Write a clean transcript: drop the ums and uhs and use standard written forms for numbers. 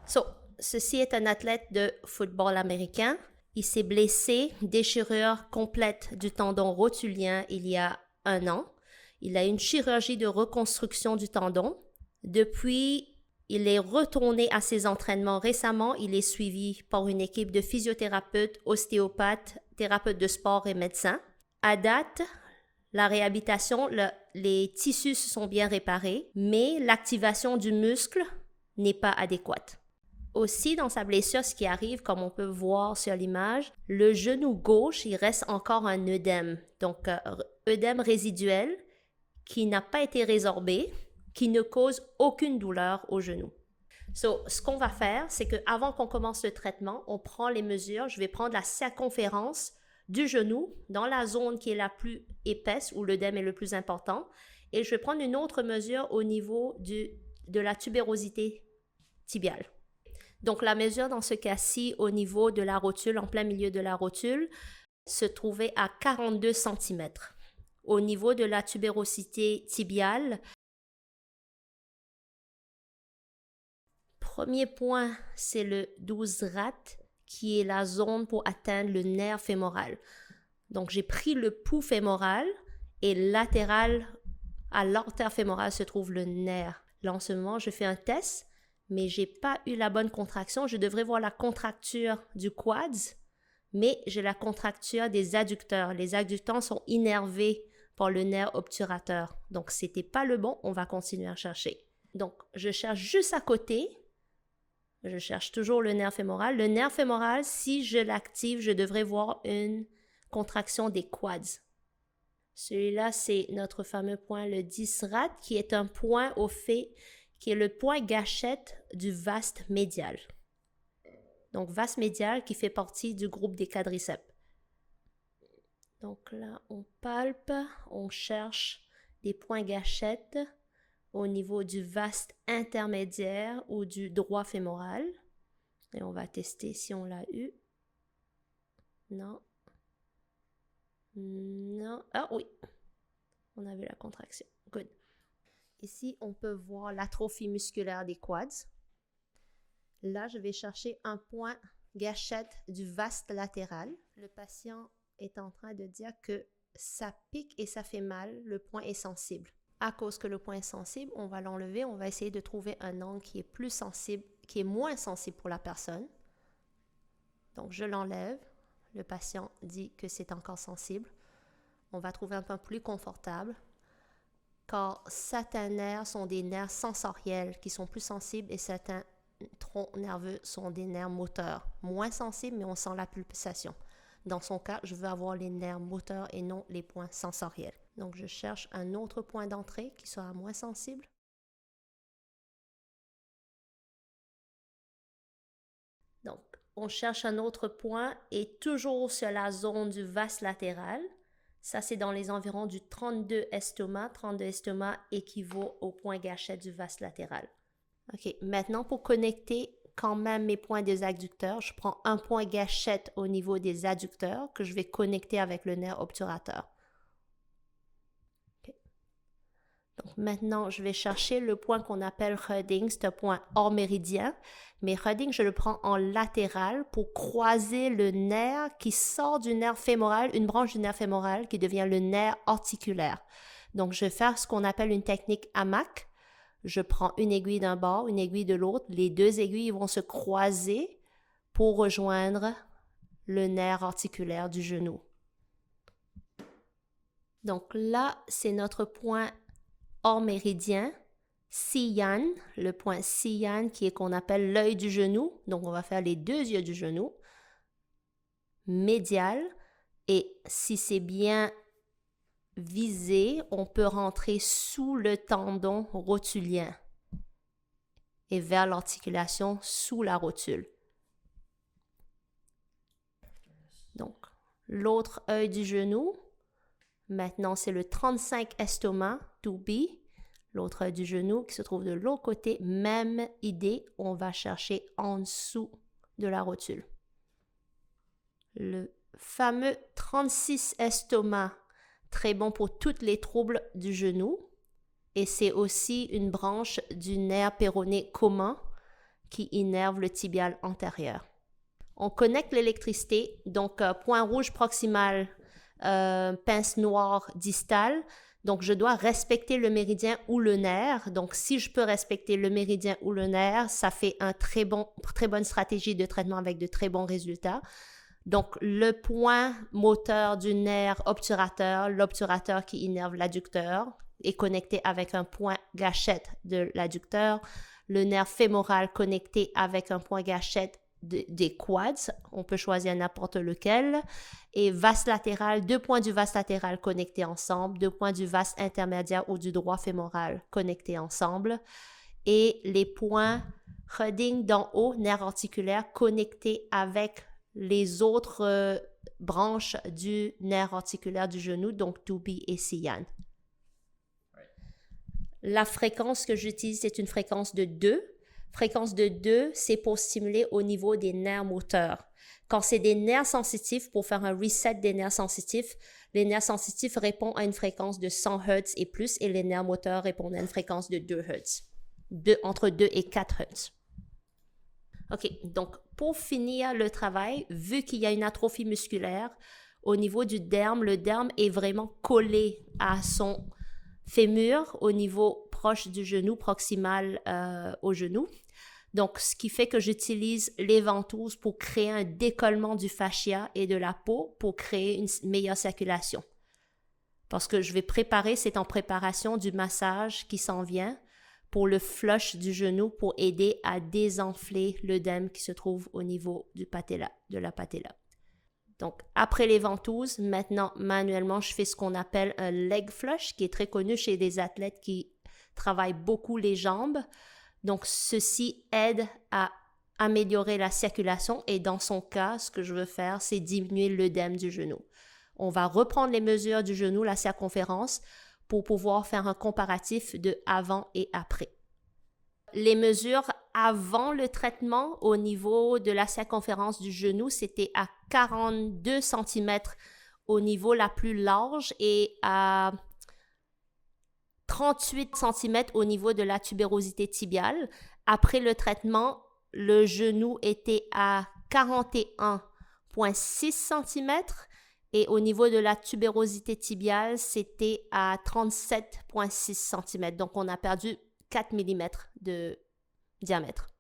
So, ceci est un athlète de football américain. Il s'est blessé, déchirure complète du tendon rotulien il y a 1 an. Il a une chirurgie de reconstruction du tendon. Depuis, il est retourné à ses entraînements récemment. Il est suivi par une équipe de physiothérapeutes, ostéopathes, thérapeutes de sport et médecins. À date, la réhabilitation, les tissus se sont bien réparés, mais l'activation du muscle n'est pas adéquate. Aussi, dans sa blessure, ce qui arrive, comme on peut voir sur l'image, le genou gauche, il reste encore un œdème. Donc, œdème résiduel qui n'a pas été résorbé, qui ne cause aucune douleur au genou. So, ce qu'on va faire, c'est qu'avant qu'on commence le traitement, on prend les mesures. Je vais prendre la circonférence du genou dans la zone qui est la plus épaisse, où l'œdème est le plus important. Et je vais prendre une autre mesure au niveau de la tubérosité tibiale. Donc, la mesure dans ce cas-ci, au niveau de la rotule, en plein milieu de la rotule, se trouvait à 42 cm. Au niveau de la tubérosité tibiale, premier point, c'est le 12 rat, qui est la zone pour atteindre le nerf fémoral. Donc, j'ai pris le pouls fémoral et latéral à l'artère fémorale se trouve le nerf. Là, en ce moment, je fais un test, mais je n'ai pas eu la bonne contraction. Je devrais voir la contracture du quads, mais j'ai la contracture des adducteurs. Les adducteurs sont innervés par le nerf obturateur. Donc, ce n'était pas le bon. On va continuer à chercher. Donc, je cherche juste à côté. Je cherche toujours le nerf fémoral. Le nerf fémoral, si je l'active, je devrais voir une contraction des quads. Celui-là, c'est notre fameux point, le 10 rat, qui est un point au fait, qui est le point gâchette du vaste médial. Donc, vaste médial qui fait partie du groupe des quadriceps. Donc là, on palpe, on cherche des points gâchettes au niveau du vaste intermédiaire ou du droit fémoral. Et on va tester si on l'a eu. Non. Non. Ah oui. On a vu la contraction. Good. Ici, on peut voir l'atrophie musculaire des quads. Là, je vais chercher un point gâchette du vaste latéral. Le patient est en train de dire que ça pique et ça fait mal. Le point est sensible. À cause que le point est sensible, on va l'enlever. On va essayer de trouver un angle qui est plus sensible, qui est moins sensible pour la personne. Donc, je l'enlève. Le patient dit que c'est encore sensible. On va trouver un point plus confortable, car certains nerfs sont des nerfs sensoriels qui sont plus sensibles et certains troncs nerveux sont des nerfs moteurs, moins sensibles, mais on sent la pulsation. Dans son cas, je veux avoir les nerfs moteurs et non les points sensoriels. Donc, je cherche un autre point d'entrée qui sera moins sensible. Donc, on cherche un autre point et toujours sur la zone du vaste latéral. Ça, c'est dans les environs du 32 estomac. 32 estomac équivaut au point gâchette du vaste latéral. OK, maintenant pour connecter quand même mes points des adducteurs, je prends un point gâchette au niveau des adducteurs que je vais connecter avec le nerf obturateur. Okay. Donc maintenant, je vais chercher le point qu'on appelle Röding, c'est un point hors méridien, mais Röding, je le prends en latéral pour croiser le nerf qui sort du nerf fémoral, une branche du nerf fémoral qui devient le nerf articulaire. Donc, je vais faire ce qu'on appelle une technique hamac. Je prends une aiguille d'un bord, une aiguille de l'autre. Les deux aiguilles vont se croiser pour rejoindre le nerf articulaire du genou. Donc là, c'est notre point hors méridien, Siyan, le point Siyan qui est qu'on appelle l'œil du genou. Donc, on va faire les deux yeux du genou, médial. Et si c'est bien visé, on peut rentrer sous le tendon rotulien et vers l'articulation sous la rotule. Donc, l'autre œil du genou, maintenant c'est le 35 estomac, 2B, l'autre œil du genou qui se trouve de l'autre côté, même idée, on va chercher en dessous de la rotule. Le fameux 36 estomac, très bon pour tous les troubles du genou. Et c'est aussi une branche du nerf péroné commun qui innerve le tibial antérieur. On connecte l'électricité, donc point rouge proximal, pince noire distale. Donc, je dois respecter le méridien ou le nerf. Donc, si je peux respecter le méridien ou le nerf, ça fait une très bonne stratégie de traitement avec de très bons résultats. Donc, le point moteur du nerf obturateur, l'obturateur qui innerve l'adducteur, est connecté avec un point gâchette de l'adducteur. Le nerf fémoral connecté avec un point gâchette des quads, on peut choisir n'importe lequel, et vas latéral, 2 points du vas latéral connectés ensemble, 2 points du vas intermédiaire ou du droit fémoral connectés ensemble, et les points Hudding d'en haut, nerf articulaire, connectés avec les autres branches du nerf articulaire du genou, donc Tubi et Siyan. La fréquence que j'utilise, c'est une fréquence de 2. Fréquence de 2, c'est pour stimuler au niveau des nerfs moteurs. Quand c'est des nerfs sensitifs, pour faire un reset des nerfs sensitifs, les nerfs sensitifs répondent à une fréquence de 100 Hz et plus, et les nerfs moteurs répondent à une fréquence de 2 Hz. Entre 2 et 4 Hz. OK, donc pour finir le travail, vu qu'il y a une atrophie musculaire, au niveau du derme, le derme est vraiment collé à son fémur au niveau proche du genou, proximal au genou. Donc, ce qui fait que j'utilise les ventouses pour créer un décollement du fascia et de la peau pour créer une meilleure circulation. Parce que je vais préparer, c'est en préparation du massage qui s'en vient pour le flush du genou pour aider à désenfler l'œdème qui se trouve au niveau du patella, de la patella. Donc, après les ventouses, maintenant, manuellement, je fais ce qu'on appelle un leg flush, qui est très connu chez des athlètes qui travaillent beaucoup les jambes. Donc, ceci aide à améliorer la circulation et dans son cas, ce que je veux faire, c'est diminuer l'œdème du genou. On va reprendre les mesures du genou, la circonférence, pour pouvoir faire un comparatif de avant et après. Les mesures avant le traitement au niveau de la circonférence du genou, c'était à 42 cm au niveau la plus large et à 38 cm au niveau de la tubérosité tibiale. Après le traitement, le genou était à 41,6 cm et au niveau de la tubérosité tibiale, c'était à 37,6 cm. Donc, on a perdu 4 mm de diamètre.